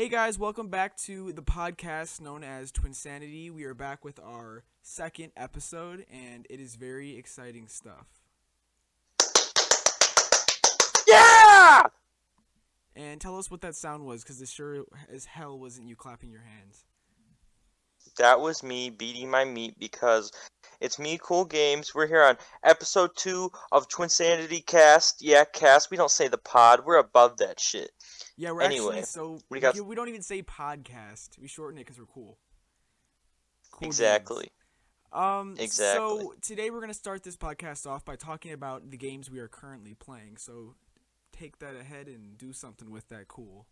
Hey guys, welcome back to the podcast known as TWINSANITY. We are back with our second episode, and it is very exciting stuff. Yeah! And tell us what that sound was, because this sure as hell wasn't you clapping your hands. That was me beating my meat because it's me, Cool Games. We're here on episode 2 of Twinsanity Cast. Yeah, cast. We don't say the pod. We're above that shit. Yeah, we're actually Anyway, so we got we don't even say podcast. We shorten it because we're cool. Cool games. exactly. Exactly. So today we're gonna start this podcast off by talking about the games we are currently playing. So take that ahead and do something with that. Cool.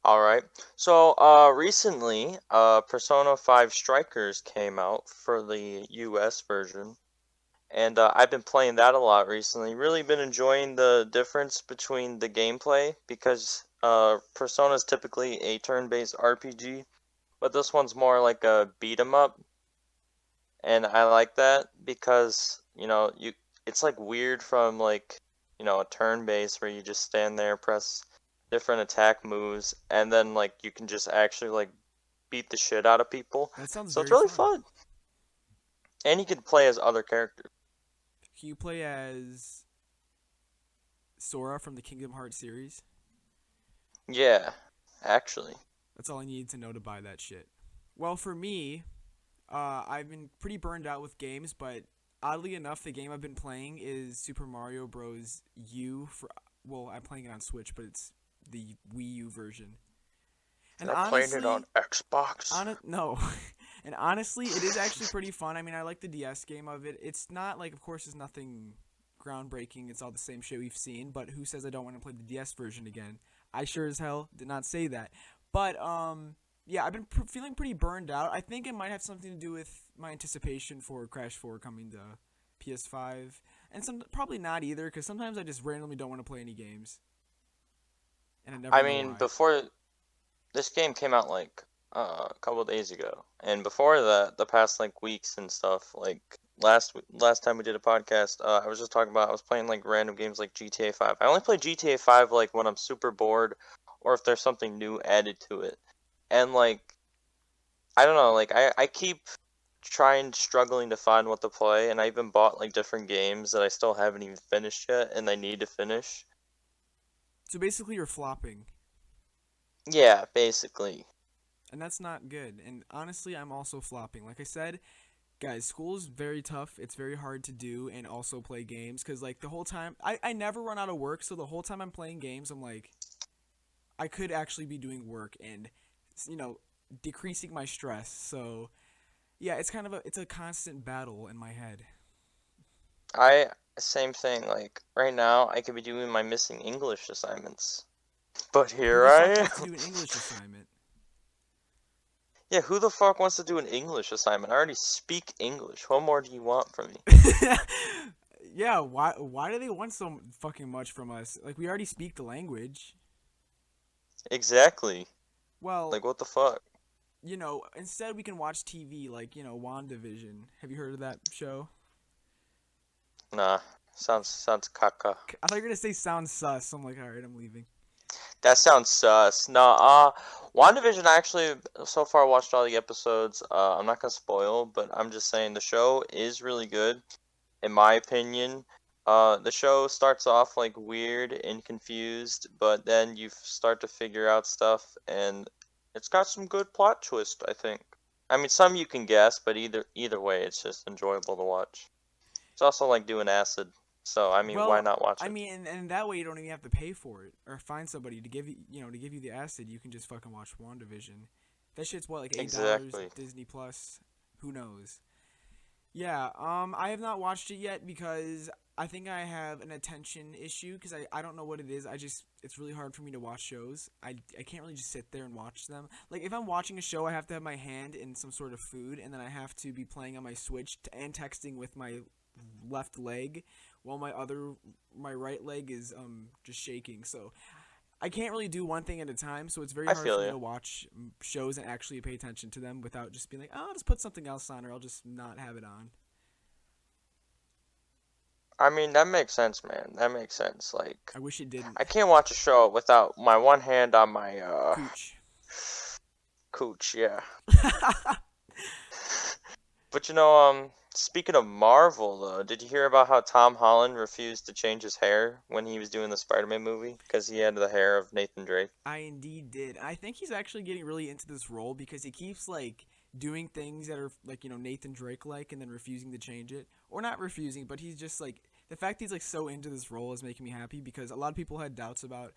All right. So, recently, Persona 5 Strikers came out for the US version, and I've been playing that a lot recently. Really been enjoying the difference between the gameplay because Persona is typically a turn-based RPG, but this one's more like a beat 'em up, and I like that because it's like weird from like a turn-based where you just stand there, press different attack moves, and then like you can just actually like beat the shit out of people. That sounds So it's very really fun. fun, and you can play as other characters. Can you play as Sora from the Kingdom Hearts series? Yeah, actually. That's all I needed to know to buy that shit. Well, for me, I've been pretty burned out with games, but oddly enough, the game I've been playing is Super Mario Bros. U. Well, I'm playing it on Switch, but it's the Wii U version. And I played it on honestly, Xbox. no, and honestly, it is actually pretty fun. I mean, I like the DS game of it. It's not like, of course, it's nothing groundbreaking. It's all the same shit we've seen. But who says I don't want to play the DS version again? I sure as hell did not say that. But yeah, I've been feeling pretty burned out. I think it might have something to do with my anticipation for Crash 4 coming to PS5, and some probably not either, because sometimes I just randomly don't want to play any games, and I never I know mean, why. before this game came out like a couple days ago, and before that, the past like weeks and stuff, like last time we did a podcast, I was just talking about I was playing like random games like GTA 5. I only play GTA 5 like when I'm super bored or if there's something new added to it. And like I don't know, like I keep struggling to find what to play, and I even bought like different games that I still haven't even finished yet and I need to finish. So basically, you're flopping, Yeah, basically. and that's not good. And honestly, I'm also flopping. Like I said, guys, school is very tough. It's very hard to do and also play games, because like the whole time I never run out of work, so the whole time I'm playing games, I'm like, I could actually be doing work and you know decreasing my stress. So yeah, it's a constant battle in my head. I Same thing. Like right now, I could be doing my missing English assignments, but Who here the I fuck wants to am. do an English assignment? Yeah, who the fuck wants to do an English assignment? I already speak English. What more do you want from me? Yeah, why do they want so fucking much from us? Like, we already speak the language. Exactly. Well, Like what the fuck? instead we can watch TV, like, WandaVision. Have you heard of that show? Nah, sounds caca. I thought you were gonna say sounds sus, so I'm like, alright, I'm leaving. That sounds sus. No, WandaVision, I actually so far watched all the episodes. I'm not gonna spoil, but I'm just saying the show is really good, in my opinion. The show starts off like weird and confused, but then you start to figure out stuff, and it's got some good plot twist, I think. I mean, some you can guess, but either way, it's just enjoyable to watch. It's also like doing acid, so I mean, why Well, not watch I it? mean, and that way you don't even have to pay for it or find somebody to give you the acid. You can just fucking watch WandaVision. That shit's what, like $8 Exactly. Disney Plus. Who knows? Yeah, I have not watched it yet because I think I have an attention issue because I don't know what it is. It's really hard for me to watch shows. I can't really just sit there and watch them. Like, if I'm watching a show, I have to have my hand in some sort of food, and then I have to be playing on my Switch and texting with my left leg while my right leg is just shaking. So I can't really do one thing at a time, so it's very I hard for feel me you. to watch shows and actually pay attention to them without just being like, oh, I'll just put something else on, or I'll just not have it on. I mean, that makes sense, man. That makes sense. Like, I wish it didn't. I can't watch a show without my one hand on my Cooch. cooch. Yeah. But speaking of Marvel, though, did you hear about how Tom Holland refused to change his hair when he was doing the Spider-Man movie because he had the hair of Nathan Drake? I indeed did. I think he's actually getting really into this role because he keeps like doing things that are like Nathan Drake like, and then refusing to change it, or not refusing, but he's just like the fact he's like so into this role is making me happy because a lot of people had doubts about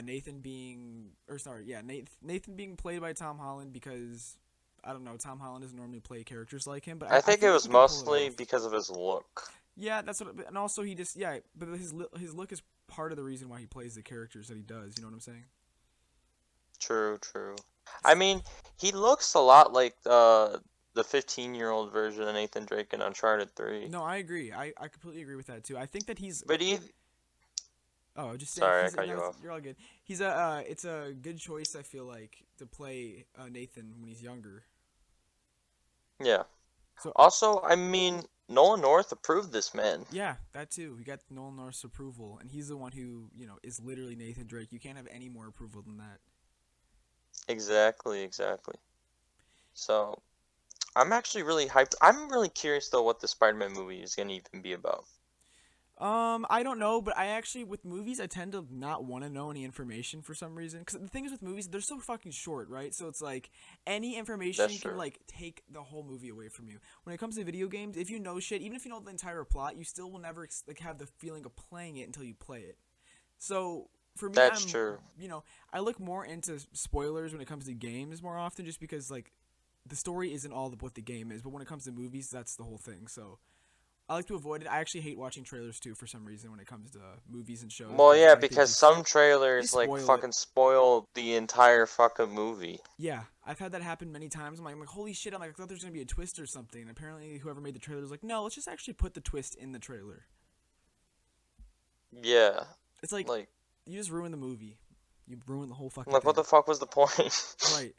Nathan being or sorry yeah Nathan being played by Tom Holland because I don't know, Tom Holland doesn't normally play characters like him, but I I think it feel like was he can pull it mostly off. because of his look. Yeah, that's what. And also, he just but his look is part of the reason why he plays the characters that he does. You know what I'm saying? True, true. I mean, he looks a lot like the 15-year-old version of Nathan Drake in Uncharted 3. No, I agree. I completely agree with that too. I think that he's. But he, Oh, just saying sorry, I he's. cut No, you off. you're all good. He's a. It's a good choice. I feel like to play Nathan when he's younger. Yeah. So Also, I mean, Nolan North approved this man. yeah, that too. We got Nolan North's approval, and he's the one who is literally Nathan Drake. You can't have any more approval than that. Exactly, exactly. So, I'm actually really hyped. I'm really curious though what the Spider-Man movie is gonna even be about. I don't know, but I actually with movies I tend to not want to know any information for some reason. Because the thing is with movies, they're so fucking short, right? So it's like any That's information can true. like take the whole movie away from you. When it comes to video games, if you know shit, even if you know the entire plot, you still will never like have the feeling of playing it until you play it. So for me, That's true. I look more into spoilers when it comes to games more often, just because like the story isn't all of what the game is, but when it comes to movies, that's the whole thing. So I like to avoid it. I actually hate watching trailers too for some reason when it comes to movies and shows Well, because yeah, like because some they trailers like spoil it. fucking spoil the entire fucking movie. Yeah, I've had that happen many times. I'm like, holy shit! I'm like, I thought there's gonna be a twist or something. And apparently, whoever made the trailer was like, no, let's just actually put the twist in the trailer. Yeah, It's like like you just ruin the movie. You ruin the whole fucking like what thing. the fuck was the point? Right.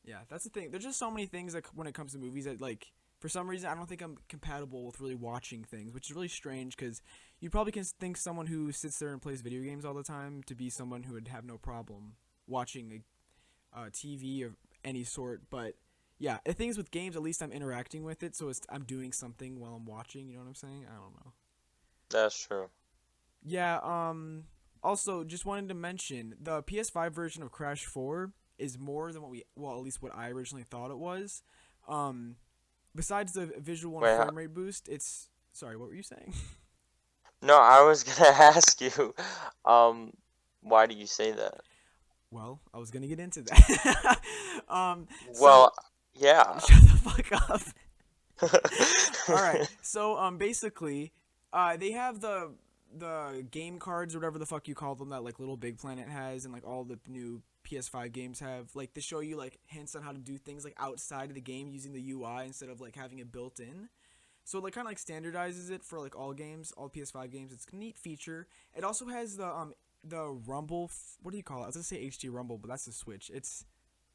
Yeah, that's the thing. There's just so many things that when it comes to movies that like for some reason I don't think I'm compatible with really watching things, which is really strange because you probably can think someone who sits there and plays video games all the time to be someone who would have no problem watching a TV of any sort. But yeah, the thing is with games, at least I'm interacting with it, so I'm doing something while I'm watching. You know what I'm saying? I don't know. That's true. Yeah. Also, just wanted to mention the PS5 version of Crash 4 is more than at least what I originally thought it was. Um, Besides the visual and Wait, frame rate boost, it's sorry, what were you saying? no, I was gonna ask you, um, why do you say that? Well, I was gonna get into that. So Well, yeah. shut the fuck up. All right. So basically, they have the game cards or whatever the fuck you call them that like Little Big Planet has and like all the new PS5 games have. Like they show you like hints on how to do things like outside of the game using the UI instead of like having it built in. So it like kind of like standardizes it for like all games, all PS5 games. It's a neat feature. It also has the Rumble. What do you call it? I was gonna say HD Rumble, but that's the Switch. It's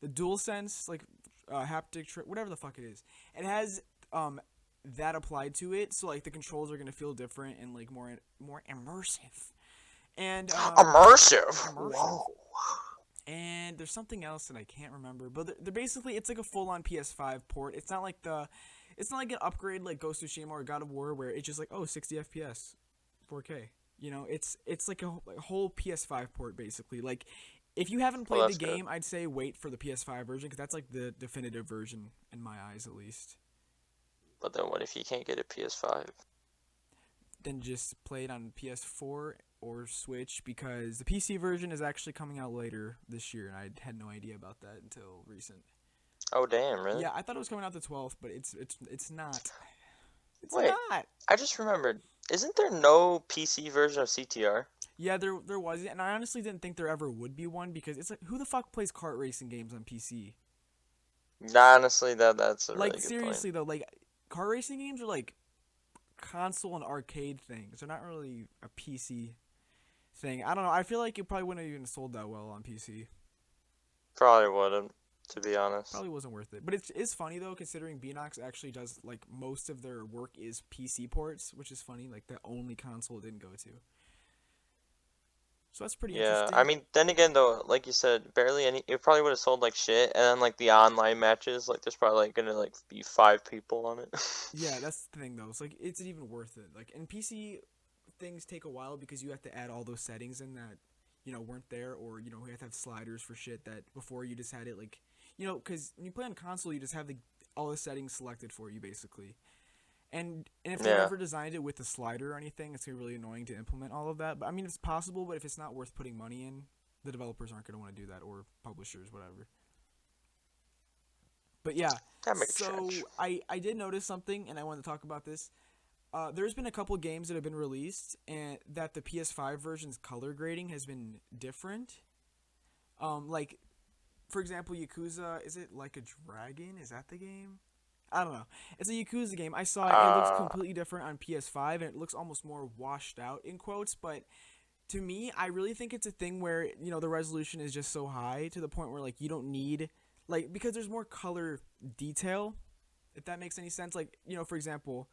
the DualSense like haptic whatever the fuck it is. It has that applied to it, so like the controls are gonna feel different and like more immersive. And Immersive. immersive. Whoa. And there's something else that I can't remember, but they're basically it's like a full-on PS5 port. It's not like an upgrade like Ghost of Tsushima or God of War where it's just like 60 FPS, 4K. It's like a whole PS5 port basically. Like if you haven't Well, played the that's good. game, I'd say wait for the PS5 version because that's like the definitive version in my eyes at least. But then what if you can't get a PS5? Then just play it on PS4 or Switch because the PC version is actually coming out later this year, and I had no idea about that until recent. Oh, damn, really? Yeah, I thought it was coming out the 12th, but it's not. It's Wait, not. I just remembered. Isn't there no PC version of CTR? Yeah, there was, and I honestly didn't think there ever would be one because it's like who the fuck plays kart racing games on PC? Honestly, that's a Like really good point. seriously though, like kart racing games are like console and arcade things. They're not really a PC thing. I don't know. I feel like it probably wouldn't have even sold that well on PC. Probably wouldn't. to be honest. Probably wasn't worth it. But it's funny though, considering Beanox actually does like most of their work is PC ports, which is funny. Like the only console it didn't go to. So that's pretty Yeah, I interesting. mean, then again though, like you said, barely any. It probably would have sold like shit, and then like the online matches, like there's probably like gonna like be 5 people on it. Yeah, that's the thing though. It's like it's even worth it. Like in PC, things take a while because you have to add all those settings in that weren't there, or you have to have sliders for shit that before you just had it like because when you play on console, you just have all the settings selected for you basically. And if they've Yeah, ever designed it with a slider or anything, it's gonna be really annoying to implement all of that. But I mean, it's possible. But if it's not worth putting money in, the developers aren't gonna want to do that, or publishers, whatever. But yeah, that makes sense. so I did notice something, and I wanted to talk about this. There's been a couple games that have been released, and that the PS5 version's color grading has been different. Like for example, Yakuza. Is it Like a Dragon? Is that the game? I don't know. It's a Yakuza game. I saw it. It looks Uh, completely different on PS5, and it looks almost more washed out in quotes. But to me, I really think it's a thing where the resolution is just so high to the point where like you don't need because there's more color detail. If that makes any sense, like for example,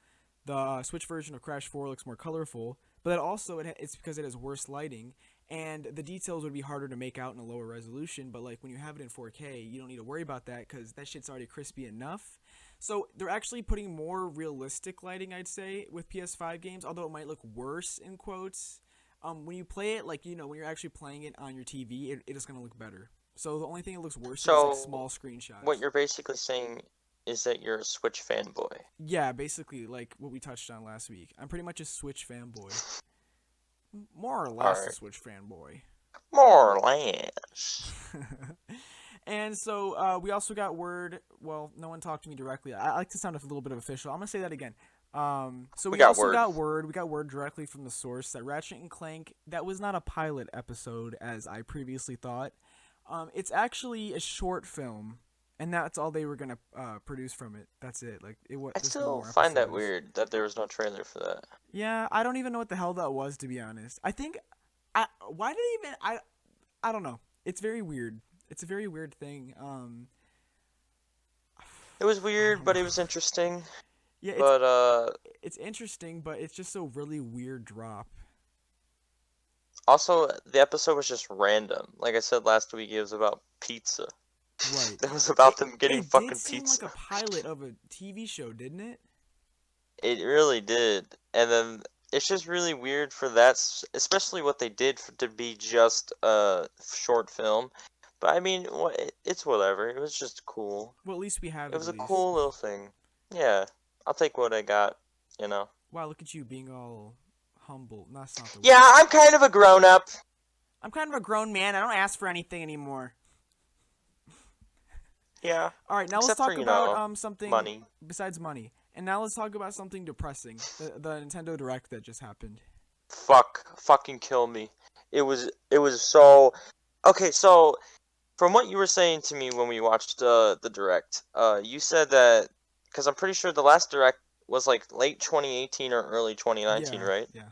the Switch version of Crash 4 looks more colorful, but that also it's because it has worse lighting, and the details would be harder to make out in a lower resolution. But like when you have it in 4K, you don't need to worry about that because that shit's already crispy enough. So they're actually putting more realistic lighting, I'd say, with PS5 games, although it might look worse in quotes. When you play it, like when you're actually playing it on your TV, it is gonna look better. So the only thing that looks worse is like so small what screenshots. you're basically saying is that you're a Switch fanboy. Yeah, basically like what we touched on last week. I'm pretty much a Switch fanboy, more or All less a right, Switch fanboy. more or less. And so we also got word. Well, no one talked to me directly. I like to sound a little bit official. I'm gonna say that again. So We we got also word. got word. We got word directly from the source that Ratchet and Clank, that was not a pilot episode as I previously thought. It's actually a short film, and that's all they were gonna produce from it. That's it. Like I there's no still more find that episodes. weird that there was no trailer for that. Yeah, I don't even know what the hell that was, to be honest. I think I why did they even I don't know. It's very weird. It's a very weird thing. It was I weird, don't know. but it was interesting. Yeah, But it's interesting, but it's just a really weird drop. also the episode was just random. Like I said last week, it was about pizza. Right. It was It about them getting it did fucking seem like pizza. a pilot of a TV show, didn't it? It really did. And then it's just really weird for that, especially what they did for, to be just a short film. But I mean, it's whatever. It was just cool. Well, at least we have It it at was a least. cool little thing. Yeah, I'll take what I got, you know. Wow, look at you being all humble. No, that's not the word. Yeah, I'm kind of a grown up. I'm kind of a grown man. I don't ask for anything anymore. Yeah, All right, now let's except for, talk about something money. besides money. And now let's talk about something depressing. The Nintendo Direct that just happened. Fucking kill me. It was so okay. So from what you were saying to me when we watched the direct, you said that because I'm pretty sure the last direct was like late 2018 or early 2019, Yeah, right? yeah.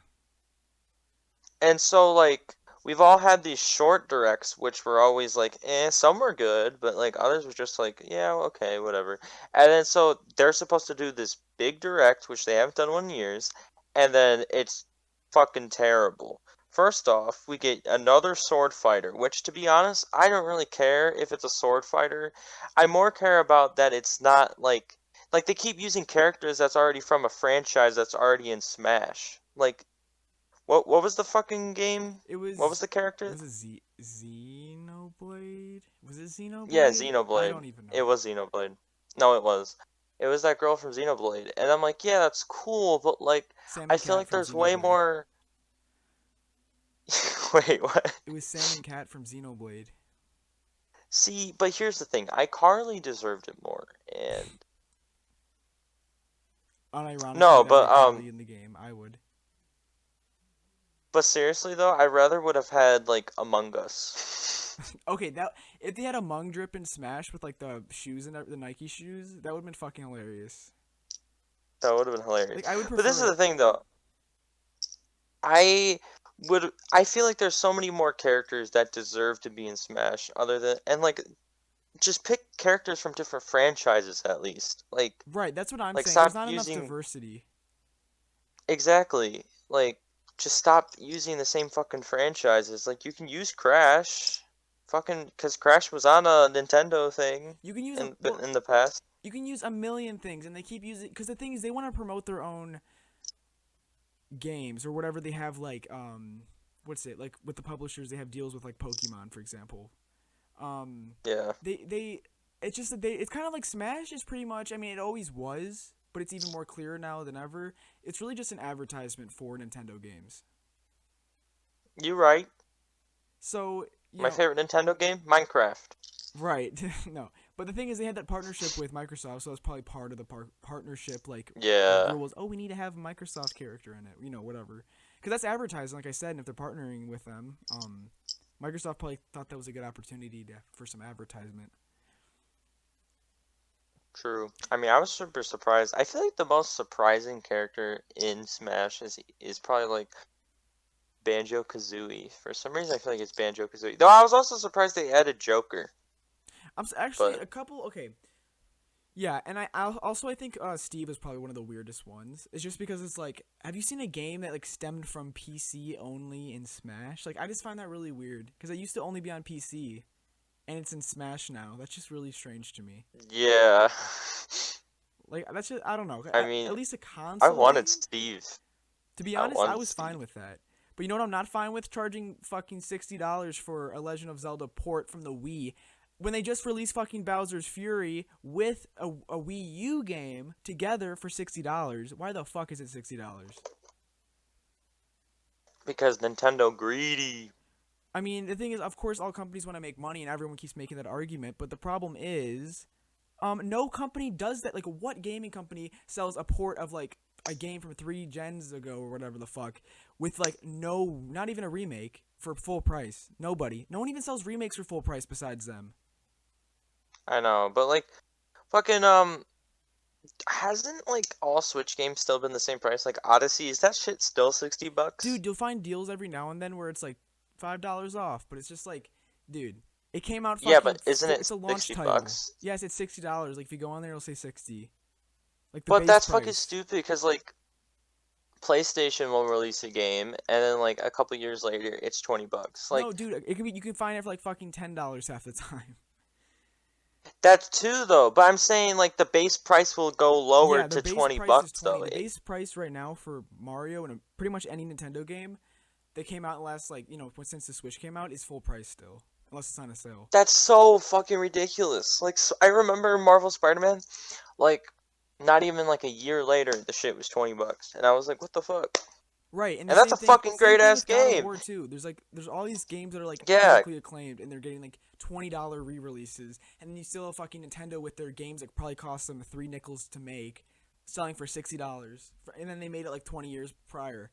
And so like we've all had these short directs, which were always like, some were good, but like others were just like, yeah, okay, whatever. And then so they're supposed to do this big direct, which they haven't done one in years, and then it's fucking terrible. First off, we get another sword fighter, which to be honest, I don't really care if it's a sword fighter. I more care about that it's not like they keep using characters that's already from a franchise that's already in Smash. Like what was the fucking game? It What was was the character? was it Xenoblade? Was it Yeah, Xenoblade? I Xenoblade. don't even It know. was Xenoblade. No, it was. It was that girl from Xenoblade. And I'm like, yeah, that's cool, but like I Salmon feel Cat like from there's way Xenoblade. more. Wait, what? It was Salmon Cat from Xenoblade. See, but here's the thing. iCarly deserved it more. And Unironically, no, that iCarly in the game, I would. but seriously though, I rather would have had like Among Us. Okay, that if they had a Mung Drip in Smash with like the shoes and the Nike shoes, that would have been fucking hilarious. That would have been hilarious. Like I would But this prefer is it. the thing though. I feel like there's so many more characters that deserve to be in Smash other than and like just pick characters from different franchises at least. Right, that's what I'm Like saying. There's stop not enough using diversity. exactly. Like just stop using the same fucking franchises. Like you can use Crash, fucking, cause Crash was on a Nintendo thing You can use a in well, in the past. you can use a million things, and they keep using because the thing is they want to promote their own games or whatever they have what's it like with the publishers they have deals with like Pokemon for example. Um, Yeah, they it's just that they it's kind of like Smash is pretty much. I mean, it always was, but it's even more clear now than ever. It's really just an advertisement for Nintendo games. you right. So you My know, favorite Nintendo game, Minecraft. right? No, but the thing is, they had that partnership with Microsoft, so that's probably part of the partnership. Like Yeah, rule was, oh, we need to have a Microsoft character in it. You know, whatever, because that's advertising. Like I said, and if they're partnering with them, Microsoft probably thought that was a good opportunity for some advertisement. true. I mean, I was super surprised. I feel like the most surprising character in Smash is probably like Banjo Kazooie. For some reason, I feel like it's Banjo Kazooie. Though I was also surprised they added Joker. Actually But a couple. Okay, yeah, and I think Steve is probably one of the weirdest ones. It's just because it's like, have you seen a game that like stemmed from PC only in Smash? Like, I just find that really weird because it used to only be on PC, and it's in Smash now. That's just really strange to me. yeah, Like, that's just I don't know. I At mean, least a I console wanted game. Steve. To be I honest, I wanted was fine Steve. with that. But you know what I'm not fine with? Charging fucking $60 for a Legend of Zelda port from the Wii when they just released fucking Bowser's Fury with a Wii U game together for $60. Why the fuck is it $60? Because Nintendo greedy. I mean, the thing is, of course, all companies want to make money, and everyone keeps making that argument. But the problem is, no company does that. Like, what gaming company sells a port of like a game from 3 gens ago or whatever the fuck with like not even a remake for full price? Nobody. No one even sells remakes for full price besides them. I know, but like, fucking hasn't like all Switch games still been the same price? Like Odyssey, is that shit still $60? Dude, you'll find deals every now and then where it's like $5 off, but it's just like, dude, it came out Yeah, fucking. but isn't it It's a launch 60 title. bucks? Yes, it's $60. Like if you go on there, it'll say 60. Like the But base that's fucking price. stupid because like PlayStation will release a game and then like a couple years later it's 20 bucks. No, Like dude, it could be. You can find it for like fucking $10 half the time. that's two though, but I'm saying like the base price will go lower Yeah, the to base 20 price is bucks 20. though. The base price right now for Mario and pretty much any Nintendo game that came out last like since the Switch came out is full price still, unless it's on a sale. That's so fucking ridiculous. Like I remember Marvel Spider-Man, like not even like a year later the shit was 20 bucks and I was like, "What the fuck?" Right, and the And that's same a thing. fucking Same great thing ass with God of game. War too. There's all these games that are like Yeah, critically acclaimed, and they're getting like $20 re-releases, and then you still have fucking Nintendo with their games that probably cost them 3 nickels to make, selling for $60, and then they made it like 20 years prior.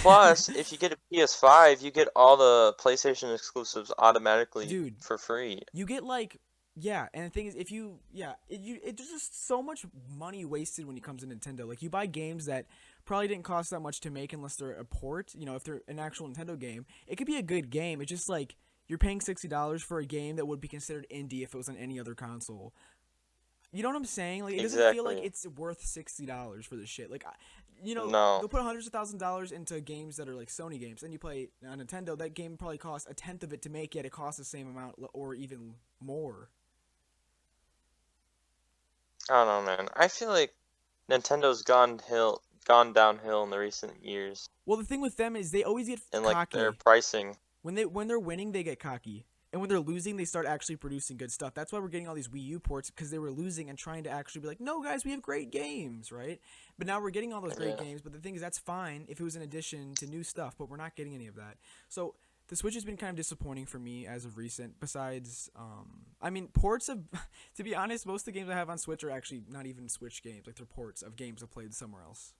plus, if you get a PS5, you get all the PlayStation exclusives automatically Dude, for free. you get like yeah, and the thing is, if you yeah, it's just so much money wasted when it comes to Nintendo. Like you buy games that probably didn't cost that much to make unless they're a port. If they're an actual Nintendo game, it could be a good game. It's just like you're paying $60 for a game that would be considered indie if it was on any other console. You know what I'm saying? Like it doesn't feel like Exactly. it's worth $60 for this shit. Like, No. they'll put hundreds of $1,000s into games that are like Sony games, and you play on Nintendo. That game probably costs a tenth of it to make, yet it costs the same amount or even more. I don't know, man. I feel like Nintendo's gone downhill in the recent years, Well, the thing with them is they always get and like their cocky. pricing. When they're winning, they get cocky. And when they're losing, they start actually producing good stuff. That's why we're getting all these Wii U ports because they were losing and trying to actually be like, no, guys, we have great games, right? But now we're getting all those great Yeah. games. But the thing is, that's fine if it was in addition to new stuff, but we're not getting any of that. So the Switch has been kind of disappointing for me as of recent. Besides, I mean, ports of, to be honest, most of the games I have on Switch are actually not even Switch games. Like they're ports of games I played somewhere else.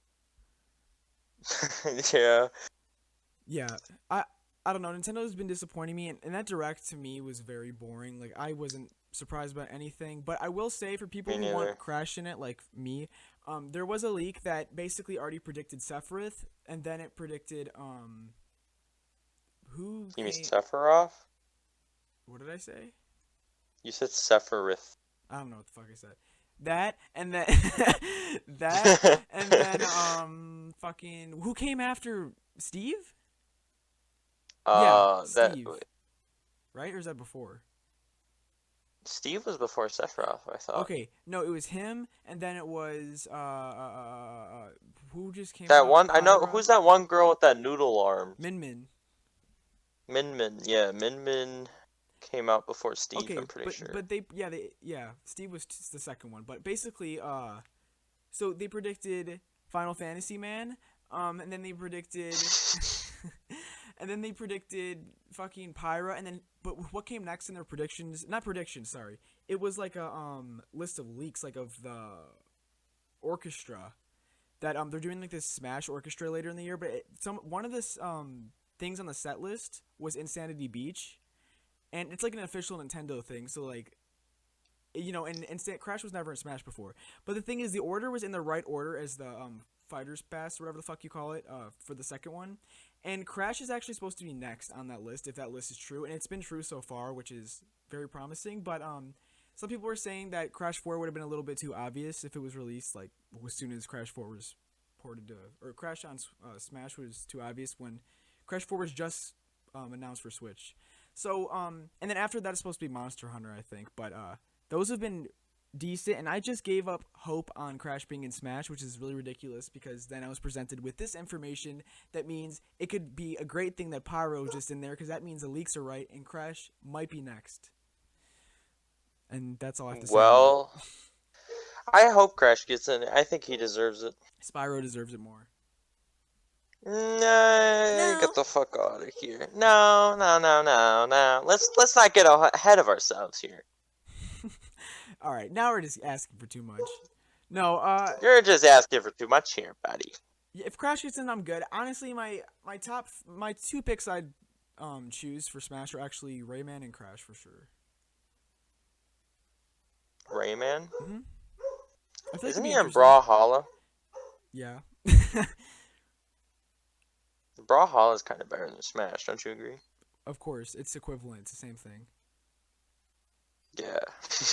Yeah. Yeah, I don't know. Nintendo's been disappointing me, and that direct to me was very boring. Like I wasn't surprised about anything. But I will say for people Me who want neither. Crash in it, like me, there was a leak that basically already predicted Sephiroth, and then it predicted who You mean came. Sephiroth? What did I say? You said Sephiroth. I don't know what the fuck I said. That and then that and then fucking who came after Steve? Yeah, That Steve. Right, or is that before? Steve was before Sephiroth, I thought. Okay, no, it was him, and then it was who just came That out? one, I know, Pyra, who's that one girl with that noodle arms? Min Min. Min Min, yeah, Min Min came out before Steve, Okay, I'm pretty sure. but they Steve was the second one, but basically so they predicted Final Fantasy Man, and then they predicted and then they predicted fucking Pyra, and then but what came next in their predictions? Not predictions, sorry. It was like a list of leaks like of the orchestra that they're doing like this Smash orchestra later in the year, but one of this things on the set list was Insanity Beach, and it's like an official Nintendo thing. So like, you know, and Crash was never in Smash before. But the thing is, the order was in the right order as the Fighters Pass or whatever the fuck you call it for the second one, and Crash is actually supposed to be next on that list if that list is true, and it's been true so far, which is very promising. But some people were saying that Crash 4 would have been a little bit too obvious if it was released like as soon as Crash 4 was ported to, or Crash on Smash was too obvious when Crash 4 was just announced for Switch. So and then after that it's supposed to be Monster Hunter, I think. But those have been decent, and I just gave up hope on Crash being in Smash, which is really ridiculous because then I was presented with this information that means it could be a great thing that Pyro is just in there because that means the leaks are right and Crash might be next. And that's all I have to say on that. Well, I hope Crash gets in. I think he deserves it. Spyro deserves it more. Nah, get No. the fuck out of here. No, no, no, no, no. Let's not get ahead of ourselves here. All right, now we're just asking for too much. No, You're just asking for too much here, buddy. if Crash gets in, I'm good. Honestly, my two picks I'd choose for Smash are actually Rayman and Crash for sure. Rayman? Hmm. I feel like it'd Isn't be he in interesting. Brawlhalla? Yeah. Brawlhalla is kind of better than Smash, don't you agree? Of course, it's equivalent. It's the same thing. Yeah.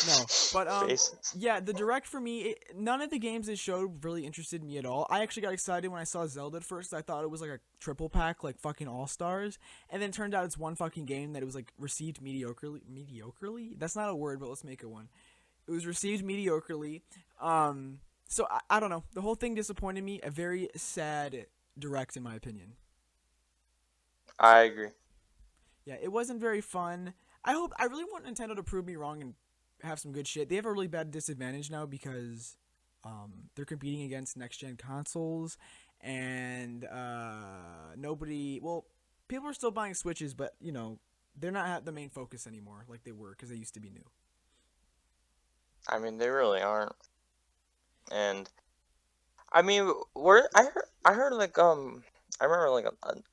No, but Faces. yeah, the direct for me, none of the games they showed really interested me at all. I actually got excited when I saw Zelda at first. I thought it was like a triple pack, like fucking All Stars, and then it turned out it's one fucking game that it was like received mediocrely. Mediocrely? That's not a word, but let's make it one. It was received mediocrely. So I don't know. The whole thing disappointed me. A very sad direct, in my opinion. I agree. Yeah, it wasn't very fun. I really want Nintendo to prove me wrong and have some good shit. They have a really bad disadvantage now because they're competing against next gen consoles, and nobody. Well, people are still buying Switches, but you know they're not the main focus anymore like they were because they used to be new. I mean, they really aren't. And I mean, I heard like I remember like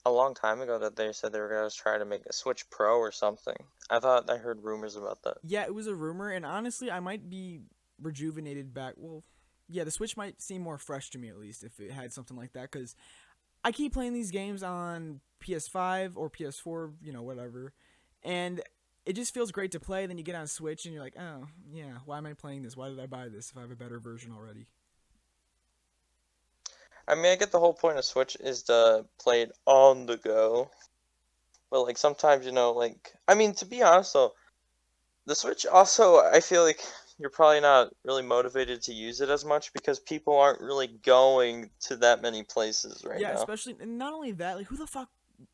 a long time ago that they said they were gonna try to make a Switch Pro or something. I thought I heard rumors about that. Yeah, it was a rumor, and honestly, I might be rejuvenated back. Well, yeah, the Switch might seem more fresh to me at least if it had something like that because I keep playing these games on PS5 or PS4, you know, whatever, and it just feels great to play. Then you get on Switch and you're like, oh yeah, why am I playing this? Why did I buy this if I have a better version already? I mean, I get the whole point of Switch is to play it on the go. But like sometimes, like I mean, to be honest though, the Switch also I feel like you're probably not really motivated to use it as much because people aren't really going to that many places right Yeah, now. especially and not only that, like who the fuck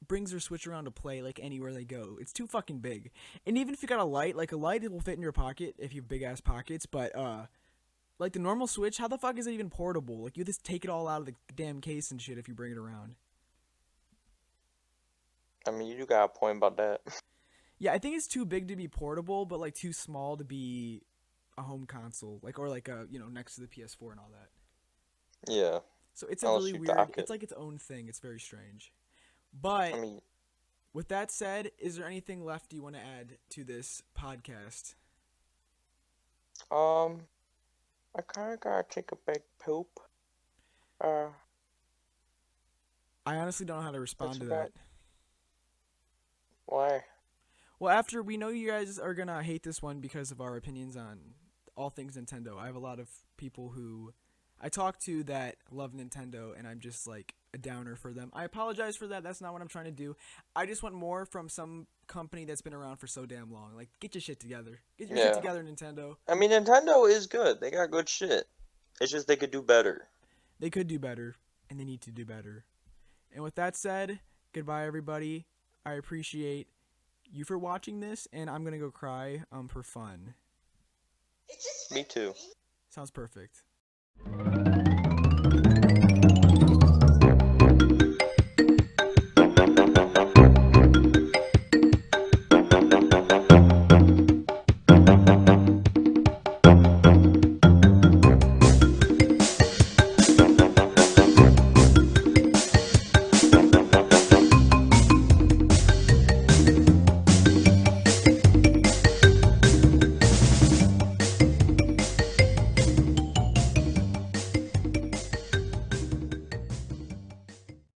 brings their Switch around to play like anywhere they go? It's too fucking big. And even if you got a light, like a light, it will fit in your pocket if you have big ass pockets. But like the normal Switch, how the fuck is it even portable? Like you just take it all out of the damn case and shit if you bring it around. I mean, you do got a point about that. Yeah, I think it's too big to be portable, but like too small to be a home console, like or like a next to the PS4 and all that. Yeah, So it's a unless really you weird. dock it. It's like its own thing. It's very strange. But I mean, with that said, is there anything left you want to add to this podcast? um, I kind of gotta take a big poop. Uh, I honestly don't know how to respond that's to about that. why. Well, after we know you guys are gonna hate this one because of our opinions on all things Nintendo, I have a lot of people who I talk to that love Nintendo, and I'm just like a downer for them. I apologize for that. That's not what I'm trying to do. I just want more from some company that's been around for so damn long. Like, get your shit together. Get your shit Yeah. together, Nintendo. I mean, Nintendo is good. They got good shit. It's just they could do better. They could do better, and they need to do better. And with that said, goodbye, everybody. I appreciate you for watching this, and I'm gonna go cry for fun. Me too. Sounds perfect.